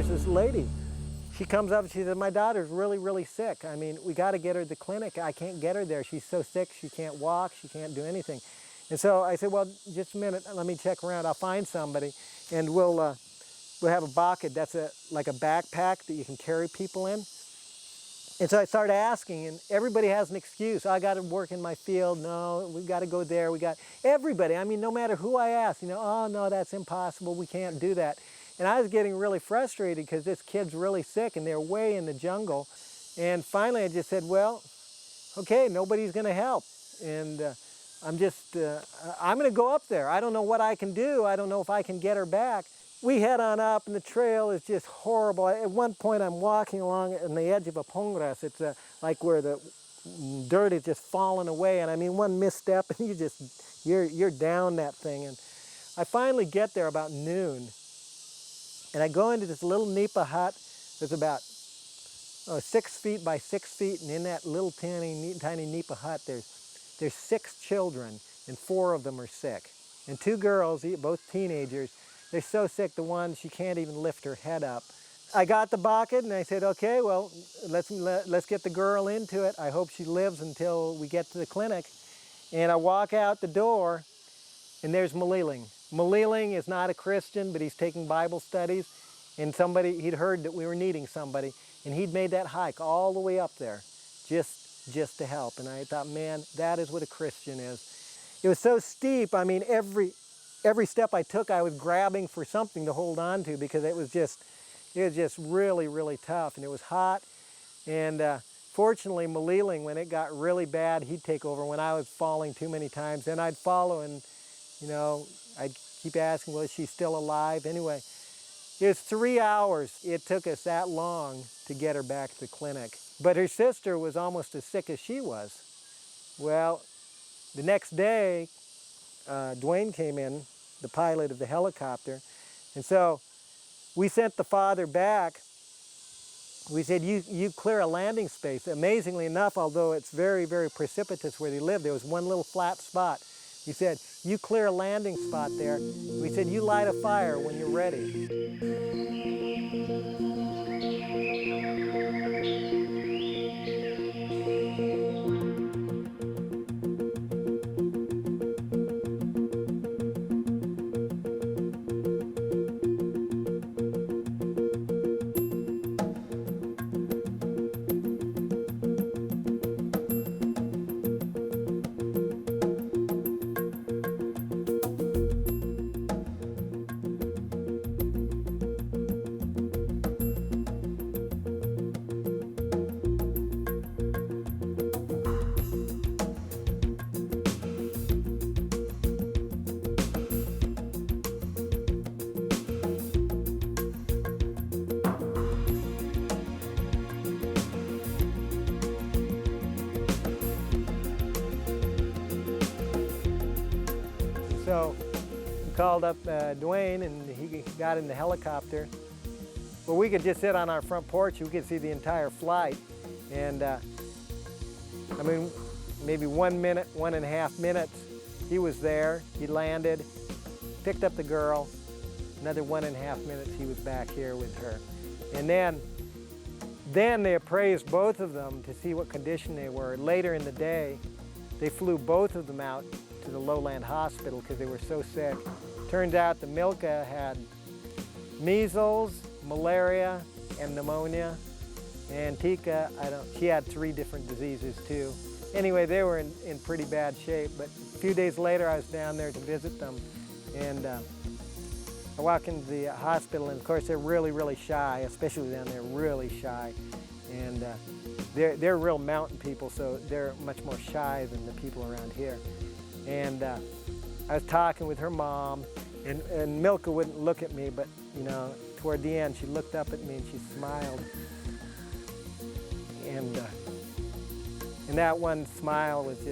there's this lady. She comes up and she said, my daughter's really, really sick. I mean, we got to get her to the clinic. I can't get her there. She's so sick, she can't walk, she can't do anything. And so I said, well, just a minute, let me check around. I'll find somebody, and we'll have a bucket. That's like a backpack that you can carry people in. And so I started asking, and everybody has an excuse. I got to work in my field. No, we've got to go there. We got everybody. I mean, no matter who I ask, oh no, that's impossible. We can't do that. And I was getting really frustrated because this kid's really sick and they're way in the jungle. And finally I just said, well, okay, nobody's going to help. And I'm going to go up there. I don't know what I can do. I don't know if I can get her back. We head on up, and the trail is just horrible. At one point, I'm walking along on the edge of a pongras. It's like where the dirt is just falling away, and I mean, one misstep, and you're down that thing. And I finally get there about noon, and I go into this little nipa hut. There's about 6 feet by 6 feet, and in that little tiny nipa hut, there's 6 children, and 4 of them are sick, and 2 girls, both teenagers. They're so sick, the one, she can't even lift her head up. I got the bucket and I said, okay, well, let's get the girl into it. I hope she lives until we get to the clinic. And I walk out the door, and there's Maliling. Maliling is not a Christian, but he's taking Bible studies. And he'd heard that we were needing somebody, and he'd made that hike all the way up there just to help. And I thought, man, that is what a Christian is. It was so steep. I mean, every step I took, I was grabbing for something to hold on to, because it was just really, really tough, and it was hot. And fortunately, Maliling, when it got really bad, he'd take over when I was falling too many times. Then I'd follow, and I'd keep asking, well, is she still alive? Anyway, it was 3 hours. It took us that long to get her back to the clinic. But her sister was almost as sick as she was. Well, the next day, Dwayne came in, the pilot of the helicopter, and so we sent the father back. We said, you clear a landing space. Amazingly enough, although it's very, very precipitous where they live, there was one little flat spot. He said, you clear a landing spot there. We said, you light a fire when you're ready. So we called up Dwayne, and he got in the helicopter. Well, we could just sit on our front porch. We could see the entire flight. And I mean, maybe 1 minute, 1.5 minutes, he was there. He landed, picked up the girl. Another 1.5 minutes, he was back here with her. And then they appraised both of them to see what condition they were. Later in the day, they flew both of them out to the lowland hospital because they were so sick. Turns out that Milka had measles, malaria, and pneumonia. And Tika, she had 3 different diseases too. Anyway, they were in pretty bad shape, but a few days later I was down there to visit them, and I walk into the hospital, and of course they're really, really shy, especially down there, really shy. And they're real mountain people, so they're much more shy than the people around here. And I was talking with her mom, and Milka wouldn't look at me, but toward the end she looked up at me and she smiled. And that one smile was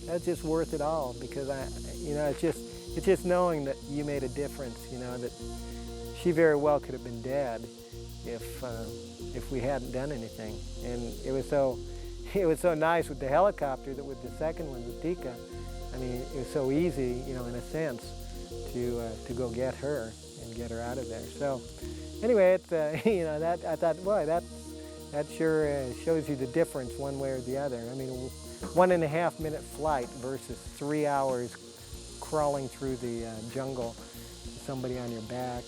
that's just worth it all, because it's just knowing that you made a difference, that she very well could have been dead if we hadn't done anything. And it was so nice with the helicopter that with the second one, with Tika, I mean, it was so easy, in a sense, to go get her and get her out of there. So Anyway, you know, that I thought, boy, that sure shows you the difference one way or the other. I mean, 1.5 minute flight versus 3 hours crawling through the jungle, somebody on your back.